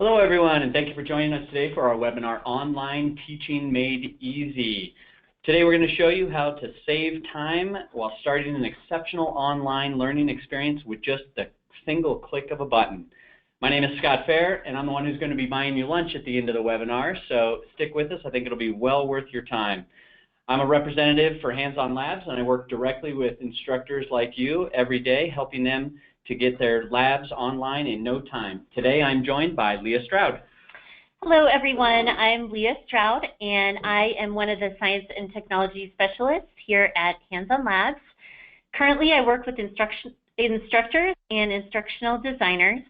Hello everyone, and thank you for joining us today for our webinar, Online Teaching Made Easy. Today we're going to show you how to save time while starting an exceptional online learning experience with just the single click of a button. My name is Scott Fair, and I'm the one who's going to be buying you lunch at the end of the webinar, so stick with us. I think it'll be well worth your time. I'm a representative for Hands-On Labs, and I work directly with instructors like you every day, helping them to get their labs online in no time. Today I'm joined by Leah Stroud. Hello everyone, I'm Leah Stroud and I am one of the Science and Technology Specialists here at Hands-On Labs. Currently I work with instructors and instructional designers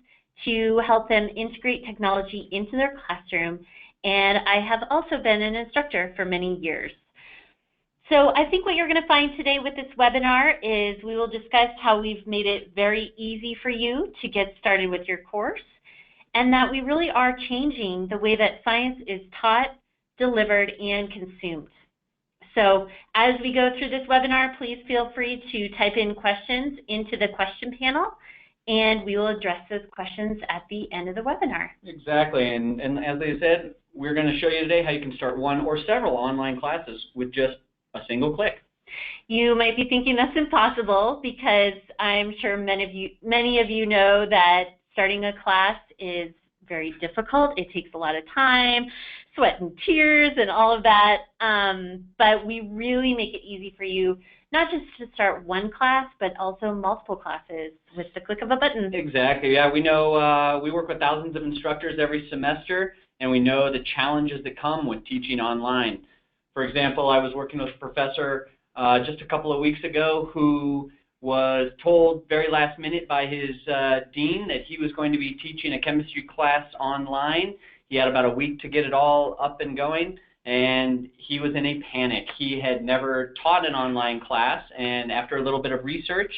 to help them integrate technology into their classroom, and I have also been an instructor for many years. So I think what you're going to find today with this webinar is we will discuss how we've made it very easy for you to get started with your course, and that we really are changing the way that science is taught, delivered, and consumed. So as we go through this webinar, please feel free to type in questions into the question panel, and we will address those questions at the end of the webinar. Exactly, and as I said, we're going to show you today how you can start one or several online classes with just a single click. You might be thinking that's impossible because I'm sure many of you know that starting a class is very difficult. It takes a lot of time, sweat and tears and all of that, but we really make it easy for you not just to start one class, but also multiple classes with the click of a button. Exactly, yeah, we know we work with thousands of instructors every semester, and we know the challenges that come with teaching online. For example, I was working with a professor just a couple of weeks ago who was told very last minute by his dean that he was going to be teaching a chemistry class online. He had about a week to get it all up and going, and he was in a panic. He had never taught an online class, and after a little bit of research,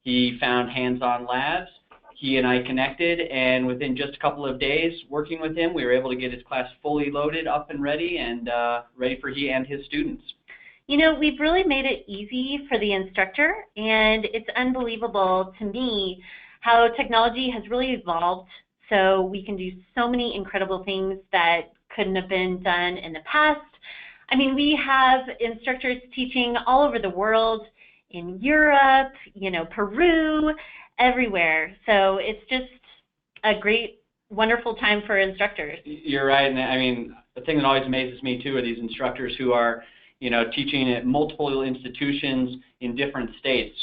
he found Hands-On Labs. He and I connected, and within just a couple of days working with him, we were able to get his class fully loaded, up and ready, and ready for he and his students. You know, we've really made it easy for the instructor, and it's unbelievable to me how technology has really evolved so we can do so many incredible things that couldn't have been done in the past. I mean, we have instructors teaching all over the world, in Europe, you know, Peru, everywhere. So it's just a great, wonderful time for instructors. You're right, and I mean, the thing that always amazes me too are these instructors who are, you know, teaching at multiple institutions in different states.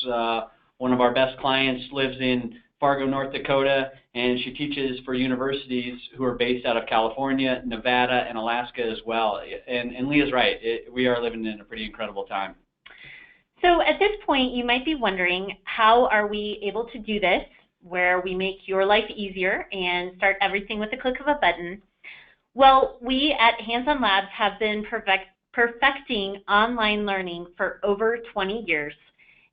One of our best clients lives in Fargo, North Dakota, and she teaches for universities who are based out of California, Nevada, and Alaska as well. And Leah's right, we are living in a pretty incredible time. So at this point, you might be wondering, how are we able to do this, where we make your life easier and start everything with the click of a button? Well, we at Hands-On Labs have been perfecting online learning for over 20 years,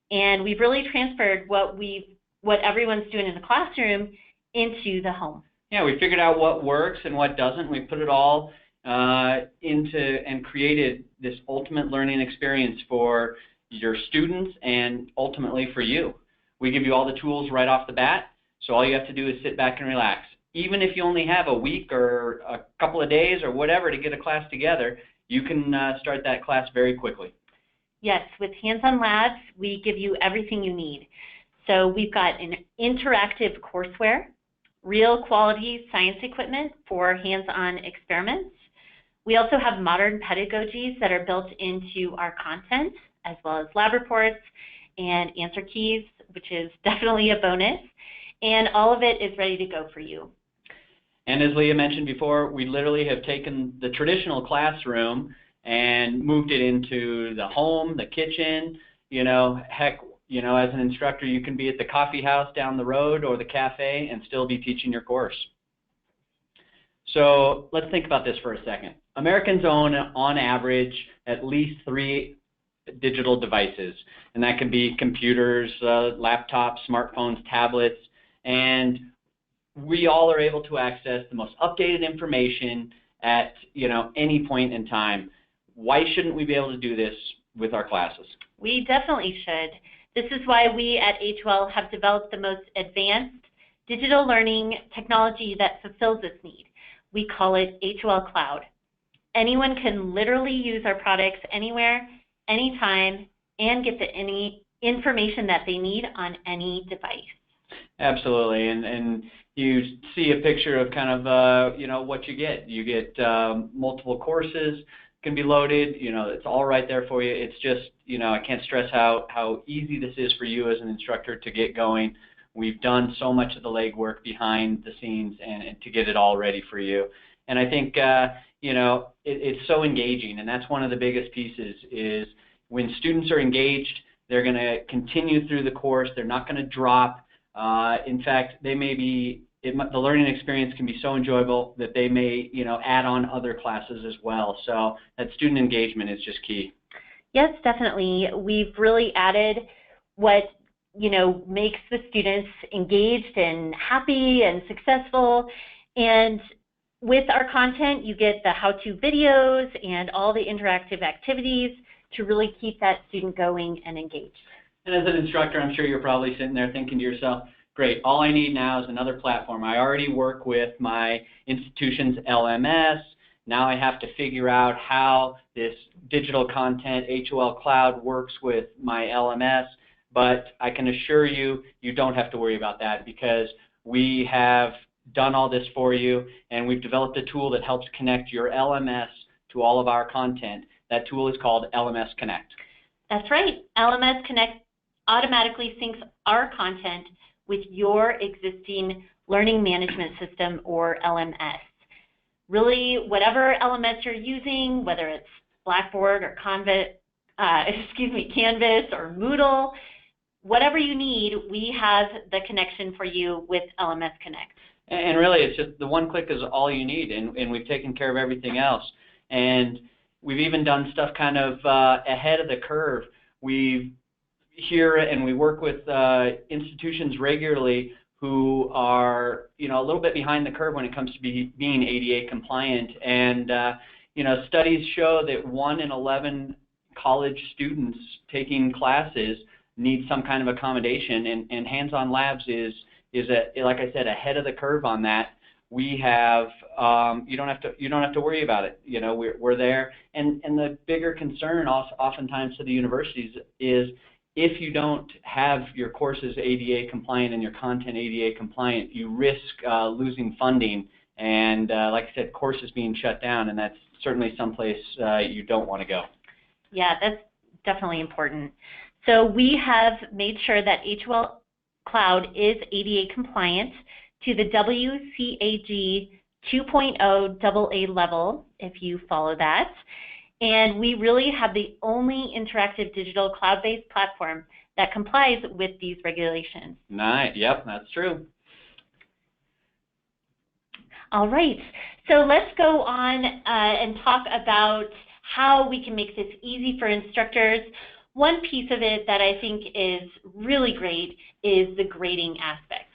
and we've really transferred what everyone's doing in the classroom into the home. Yeah, we figured out what works and what doesn't. We put it all into and created this ultimate learning experience for your students and ultimately for you. We give you all the tools right off the bat, so all you have to do is sit back and relax. Even if you only have a week or a couple of days or whatever to get a class together, you can start that class very quickly. Yes, with Hands-On Labs, we give you everything you need. So we've got an interactive courseware, real quality science equipment for hands-on experiments. We also have modern pedagogies that are built into our content, as well as lab reports and answer keys, which is definitely a bonus. And all of it is ready to go for you. And as Leah mentioned before, we literally have taken the traditional classroom and moved it into the home, the kitchen. You know, heck, you know, as an instructor, you can be at the coffee house down the road or the cafe and still be teaching your course. So let's think about this for a second. Americans own, on average, at least 3 digital devices, and that can be computers, laptops, smartphones, tablets, and we all are able to access the most updated information at, you know, any point in time. Why shouldn't we be able to do this with our classes? We definitely should. This is why we at HOL have developed the most advanced digital learning technology that fulfills this need. we call it HOLCloud. Anyone can literally use our products anywhere, anytime, and get any information that they need on any device. Absolutely, and you see a picture of kind of what you get. You get multiple courses can be loaded. It's all right there for you. It's just I can't stress how easy this is for you as an instructor to get going. We've done so much of the legwork behind the scenes and to get it all ready for you. And I think it's so engaging, and that's one of the biggest pieces is when students are engaged, they're going to continue through the course. They're not going to drop. In fact, they may be, the learning experience can be so enjoyable that they may, add on other classes as well. So that student engagement is just key. Yes, definitely. We've really added what, makes the students engaged and happy and successful. And with our content, you get the how-to videos and all the interactive activities to really keep that student going and engaged. And as an instructor, I'm sure you're probably sitting there thinking to yourself, great, all I need now is another platform. I already work with my institution's LMS. Now I have to figure out how this digital content, HOLCloud, works with my LMS. But I can assure you, you don't have to worry about that because we have done all this for you, and we've developed a tool that helps connect your LMS to all of our content. That tool is called LMS Connect. That's right. LMS Connect automatically syncs our content with your existing learning management system, or LMS. Really, whatever LMS you're using, whether it's Blackboard or Canvas or Moodle, whatever you need, we have the connection for you with LMS Connect. And really, it's just the one click is all you need, and we've taken care of everything else. And we've even done stuff kind of ahead of the curve. We hear and we work with institutions regularly who are, a little bit behind the curve when it comes to being ADA compliant. And, studies show that 1 in 11 college students taking classes need some kind of accommodation, and Hands-On Labs is like I said, ahead of the curve on that. We have you don't have to worry about it. We're there, and the bigger concern oftentimes to the universities is if you don't have your courses ADA compliant and your content ADA compliant, you risk losing funding and, like I said, courses being shut down, and that's certainly someplace you don't want to go. Yeah, that's definitely important. So we have made sure that HOLCloud is ADA compliant to the WCAG 2.0 AA level, if you follow that. And we really have the only interactive digital cloud-based platform that complies with these regulations. Nice. Yep, that's true. All right. So let's go on and talk about how we can make this easy for instructors. One piece of it that I think is really great is the grading aspect.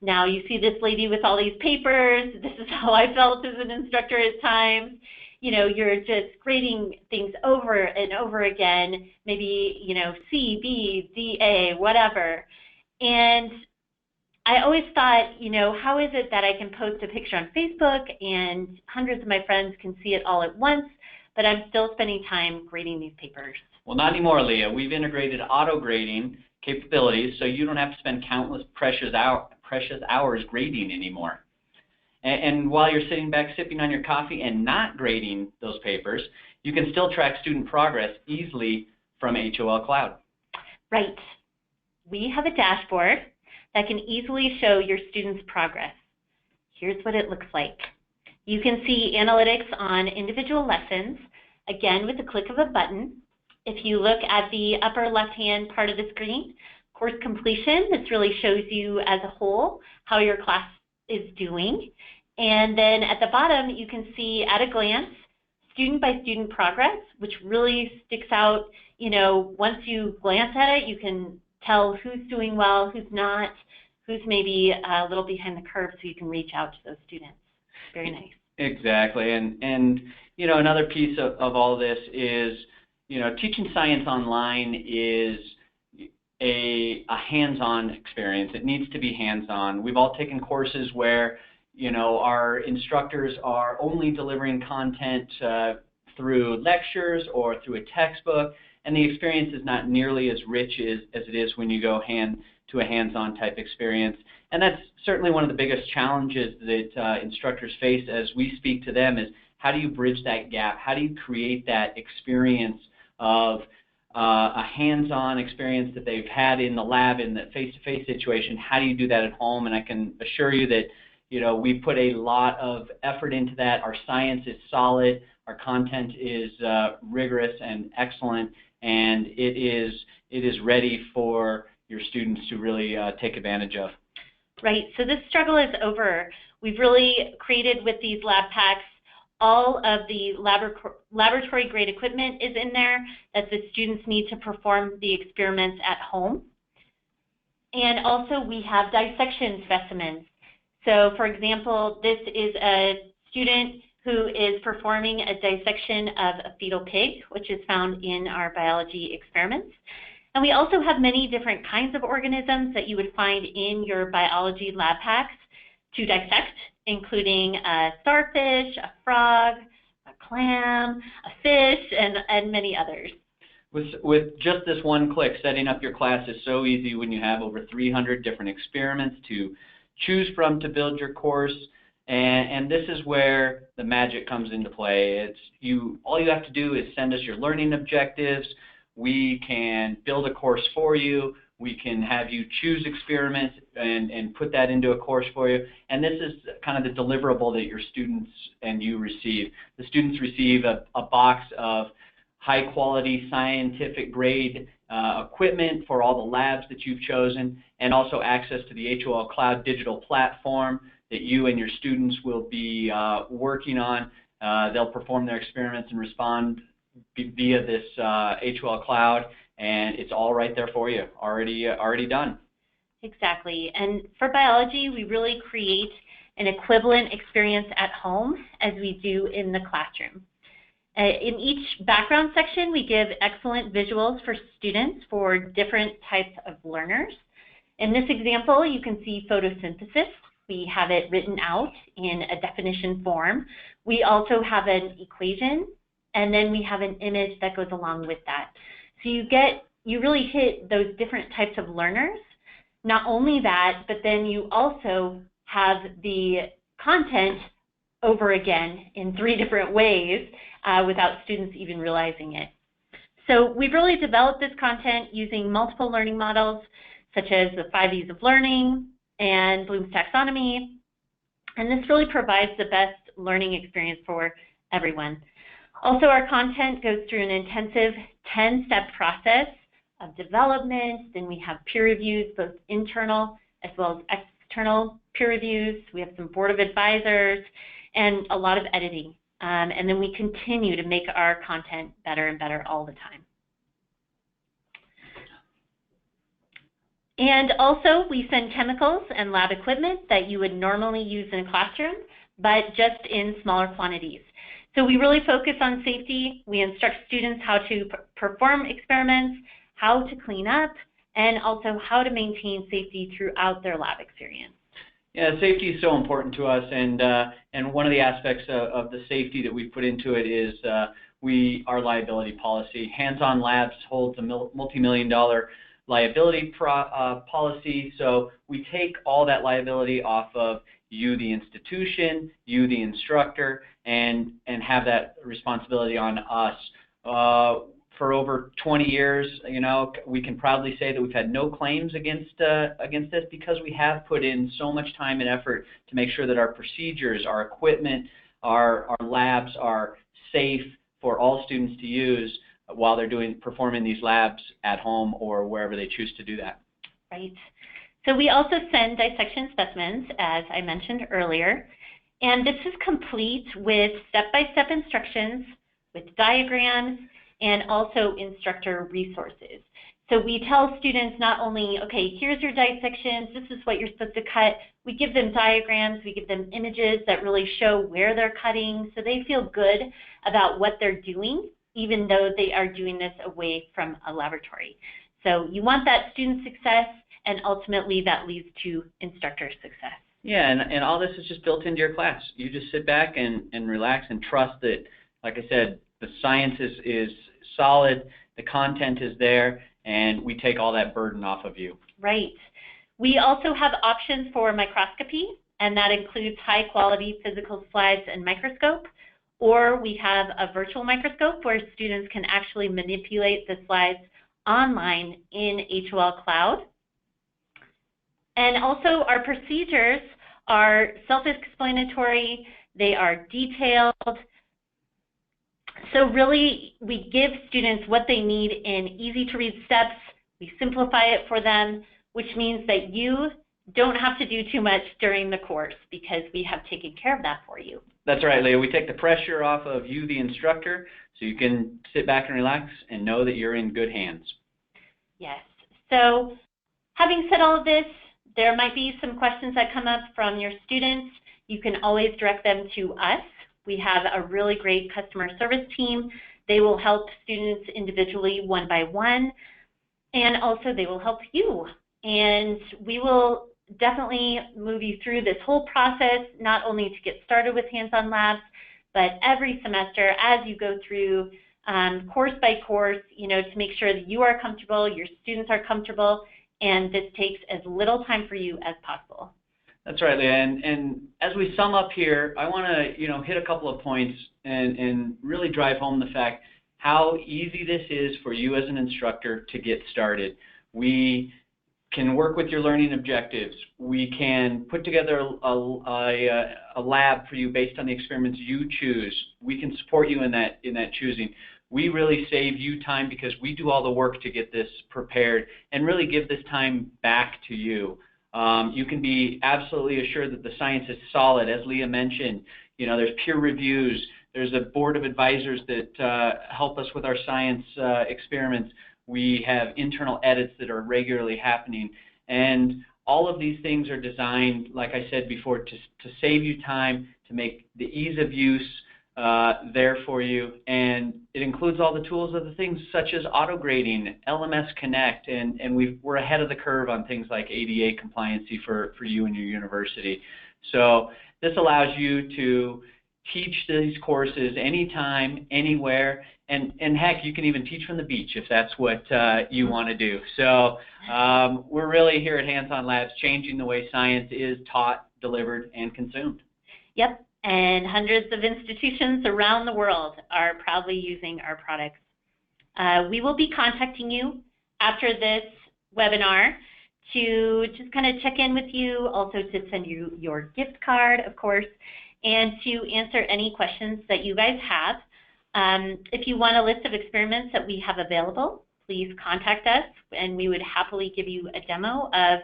Now, you see this lady with all these papers. This is how I felt as an instructor at times. You're just grading things over and over again, maybe, C, B, D, A, whatever. And I always thought, how is it that I can post a picture on Facebook and hundreds of my friends can see it all at once, but I'm still spending time grading these papers? Well, not anymore, Leah. We've integrated auto-grading capabilities so you don't have to spend countless precious hours grading anymore. And while you're sitting back sipping on your coffee and not grading those papers, you can still track student progress easily from HOLCloud. Right. We have a dashboard that can easily show your students' progress. Here's what it looks like. You can see analytics on individual lessons, again with the click of a button. If you look at the upper left-hand part of the screen, course completion, this really shows you as a whole how your class is doing. And then at the bottom, you can see at a glance, student-by-student progress, which really sticks out. Once you glance at it, you can tell who's doing well, who's not, who's maybe a little behind the curve, so you can reach out to those students. Very nice. Exactly. And another piece of all this is, teaching science online is a hands-on experience. It needs to be hands-on. We've all taken courses where our instructors are only delivering content through lectures or through a textbook, and the experience is not nearly as rich as it is when you go to a hands-on type experience. And that's certainly one of the biggest challenges that instructors face as we speak to them is how do you bridge that gap? How do you create that experience of a hands-on experience that they've had in the lab in the face-to-face situation? How do you do that at home? And I can assure you that we put a lot of effort into that. Our science is solid. Our content is rigorous and excellent, and it is ready for your students to really take advantage of. Right. So this struggle is over. We've really created with these lab packs all of the laboratory-grade equipment is in there that the students need to perform the experiments at home. And also we have dissection specimens. So for example, this is a student who is performing a dissection of a fetal pig, which is found in our biology experiments. And we also have many different kinds of organisms that you would find in your biology lab packs to dissect, including a starfish, a frog, a clam, a fish, and many others. With just this one click, setting up your class is so easy when you have over 300 different experiments to choose from to build your course. And this is where the magic comes into play. All you have to do is send us your learning objectives. We can build a course for you. We can have you choose experiments and put that into a course for you. And this is kind of the deliverable that your students and you receive. The students receive a box of high-quality, scientific-grade equipment for all the labs that you've chosen, and also access to the HOLCloud digital platform that you and your students will be working on. They'll perform their experiments and respond via this HOLCloud, and it's all right there for you, already done. Exactly. And for biology, we really create an equivalent experience at home as we do in the classroom. In each background section, we give excellent visuals for students for different types of learners. In this example, you can see photosynthesis. We have it written out in a definition form. We also have an equation, and then we have an image that goes along with that. So you really hit those different types of learners. Not only that, but then you also have the content over again in 3 different ways without students even realizing it. So we've really developed this content using multiple learning models, such as the 5 E's of learning and Bloom's taxonomy. And this really provides the best learning experience for everyone. Also, our content goes through an intensive 10-step process of development. Then we have peer reviews, both internal as well as external peer reviews. We have some board of advisors and a lot of editing. And then we continue to make our content better and better all the time. And also, we send chemicals and lab equipment that you would normally use in a classroom, but just in smaller quantities. So we really focus on safety. We instruct students how to perform experiments, how to clean up, and also how to maintain safety throughout their lab experience. Yeah, safety is so important to us, and one of the aspects of the safety that we put into it is our liability policy. Hands-on Labs holds a multi-million-dollar liability policy, so we take all that liability off of you, the institution, you, the instructor, and have that responsibility on us. For over 20 years, we can proudly say that we've had no claims against this because we have put in so much time and effort to make sure that our procedures, our equipment, our labs are safe for all students to use while they're performing these labs at home or wherever they choose to do that. Right. So we also send dissection specimens, as I mentioned earlier, and this is complete with step-by-step instructions, with diagrams, and also instructor resources. So we tell students not only, okay, here's your dissections, this is what you're supposed to cut. We give them diagrams, we give them images that really show where they're cutting, so they feel good about what they're doing, even though they are doing this away from a laboratory. So you want that student success, and ultimately that leads to instructor success. Yeah, and all this is just built into your class. You just sit back and relax and trust that, like I said, the science is solid, the content is there, and we take all that burden off of you. Right. We also have options for microscopy, and that includes high-quality physical slides and microscope, or we have a virtual microscope where students can actually manipulate the slides online in HOLCloud. And also our procedures are self-explanatory, they are detailed. So really, we give students what they need in easy-to-read steps. We simplify it for them, which means that you don't have to do too much during the course because we have taken care of that for you. That's right, Leah. We take the pressure off of you, the instructor, so you can sit back and relax and know that you're in good hands. Yes. So having said all of this, there might be some questions that come up from your students. You can always direct them to us. We have a really great customer service team. They will help students individually one by one, and also they will help you. And we will definitely move you through this whole process, not only to get started with hands-on labs, but every semester as you go through course by course, to make sure that you are comfortable, your students are comfortable, and this takes as little time for you as possible. That's right, Leah. And as we sum up here, I want to hit a couple of points and really drive home the fact how easy this is for you as an instructor to get started. We can work with your learning objectives. We can put together a lab for you based on the experiments you choose. We can support you in that choosing. We really save you time because we do all the work to get this prepared and really give this time back to you. You can be absolutely assured that the science is solid. As Leah mentioned, there's peer reviews. There's a board of advisors that help us with our science experiments. We have internal edits that are regularly happening. And all of these things are designed, like I said before, to save you time, to make the ease of use there for you. And it includes all the tools of the things such as auto-grading, LMS Connect, and we're ahead of the curve on things like ADA compliancy for you and your university. So this allows you to teach these courses anytime, anywhere, and heck, you can even teach from the beach if that's what you want to do. So we're really here at Hands-On Labs changing the way science is taught, delivered, and consumed. Yep, and hundreds of institutions around the world are proudly using our products. We will be contacting you after this webinar to just kind of check in with you, also to send you your gift card, of course, and to answer any questions that you guys have. If you want a list of experiments that we have available, please contact us, and we would happily give you a demo of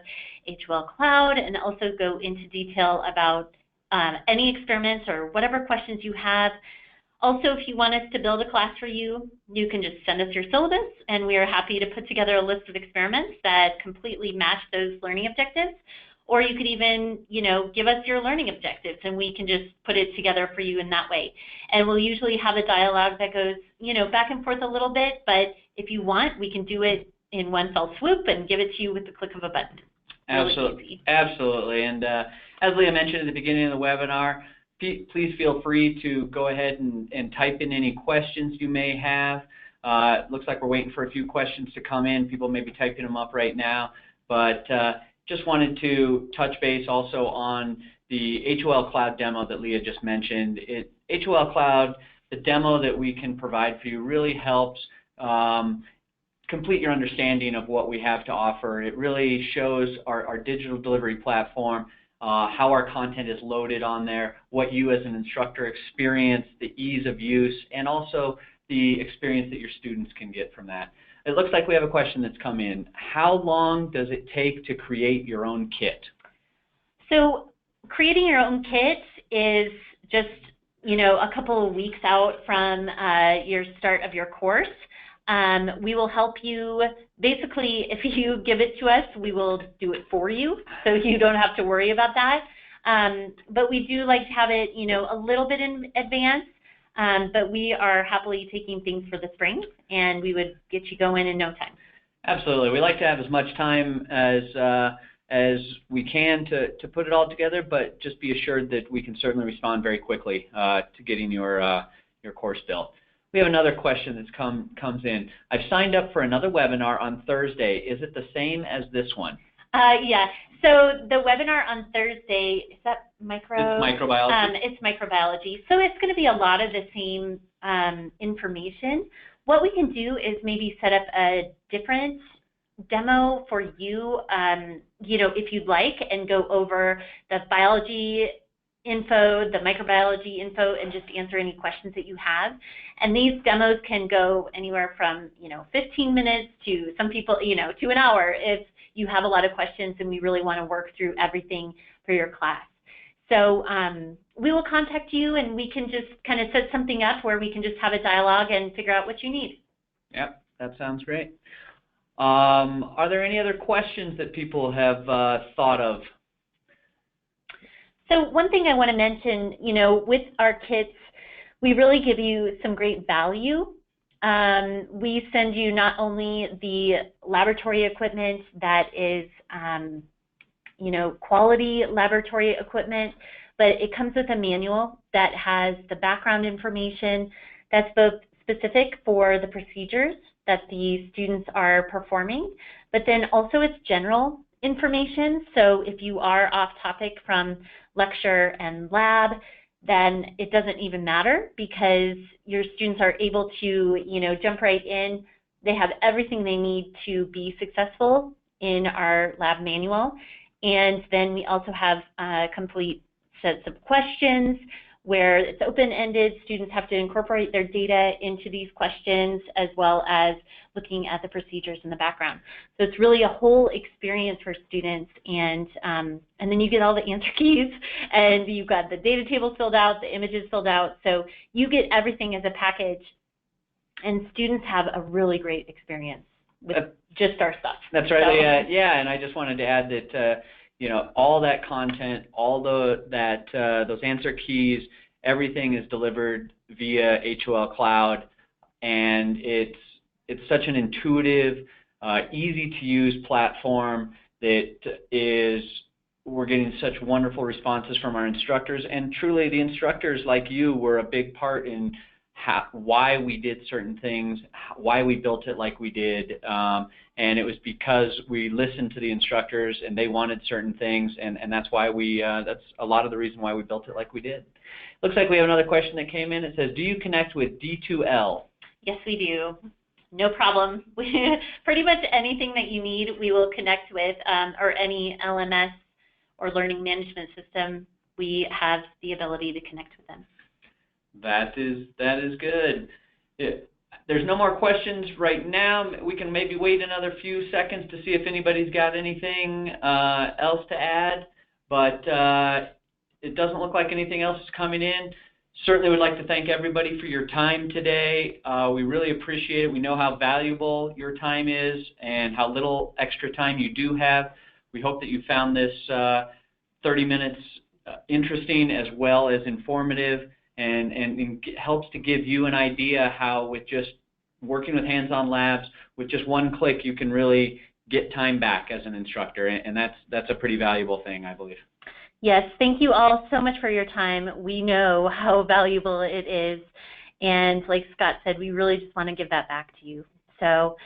HOLCloud and also go into detail about any experiments or whatever questions you have. Also, if you want us to build a class for you, you can just send us your syllabus, and we are happy to put together a list of experiments that completely match those learning objectives. Or you could even, give us your learning objectives, and we can just put it together for you in that way. And we'll usually have a dialogue that goes, back and forth a little bit, but if you want, we can do it in one fell swoop and give it to you with the click of a button. Absolutely. Really easy. Absolutely. And as Leah mentioned at the beginning of the webinar, please feel free to go ahead and type in any questions you may have. It looks like we're waiting for a few questions to come in. People may be typing them up right now, but just wanted to touch base also on the HOLCloud demo that Leah just mentioned. HOLCloud, the demo that we can provide for you, really helps complete your understanding of what we have to offer. It really shows our digital delivery platform, how our content is loaded on there, what you as an instructor experience, the ease of use, and also the experience that your students can get from that. It looks like we have a question that's come in. How long does it take to create your own kit? So creating your own kit is just, a couple of weeks out from your start of your course. We will help you. Basically, if you give it to us, we will do it for you, so you don't have to worry about that. But we do like to have it, a little bit in advance. But we are happily taking things for the spring, and we would get you going in no time. Absolutely. We like to have as much time as as we can to put it all together, but just be assured that we can certainly respond very quickly to getting your course built. We have another question that's comes in. I've signed up for another webinar on Thursday. Is it the same as this one? Yeah. So the webinar on Thursday, is that micro? It's microbiology. It's microbiology. So it's going to be a lot of the same information. What we can do is maybe set up a different demo for you, you know, if you'd like, and go over the biology info, the microbiology info, and just answer any questions that you have. And these demos can go anywhere from, you know, 15 minutes to some people, you know, to an hour if you have a lot of questions and we really want to work through everything for your class. So we will contact you and we can just kind of set something up where we can just have a dialogue and figure out what you need. Yep, that sounds great. Are there any other questions that people have thought of? So one thing I want to mention, you know, with our kits, we really give you some great value. We send you not only the laboratory equipment that is, you know, quality laboratory equipment, but it comes with a manual that has the background information that's both specific for the procedures that the students are performing, but then also it's general information. So if you are off topic from lecture and lab, then it doesn't even matter because your students are able to, you know, jump right in. They have everything they need to be successful in our lab manual. And then we also have complete sets of questions where it's open-ended. Students have to incorporate their data into these questions as well as looking at the procedures in the background. So it's really a whole experience for students, and then you get all the answer keys and you've got the data tables filled out, the images filled out, so you get everything as a package, and students have a really great experience with just our stuff. That's right, Leah. Yeah, and I just wanted to add that you know, all that content, all those answer keys, everything is delivered via HOLCloud, and it's such an intuitive, easy to use platform that we're getting such wonderful responses from our instructors, and truly the instructors like you were a big part in why we did certain things, why we built it like we did, and it was because we listened to the instructors and they wanted certain things, and that's why that's a lot of the reason why we built it like we did. Looks like we have another question that came in. It says, do you connect with D2L? Yes, we do. No problem. Pretty much anything that you need we will connect with, or any LMS or learning management system, we have the ability to connect with them. That is good. There's no more questions right now. We can maybe wait another few seconds to see if anybody's got anything else to add, but it doesn't look like anything else is coming in. Certainly would like to thank everybody for your time today. We really appreciate it. We know how valuable your time is and how little extra time you do have. We hope that you found this 30 minutes interesting as well as informative, and it helps to give you an idea how, with just working with hands-on labs, with just one click you can really get time back as an instructor, and that's a pretty valuable thing, I believe. Yes, thank you all so much for your time. We know how valuable it is, and like Scott said, we really just want to give that back to you. So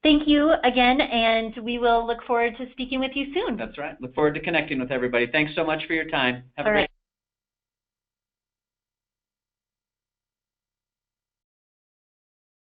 thank you again, and we will look forward to speaking with you soon. That's right. Look forward to connecting with everybody. Thanks so much for your time. Have a great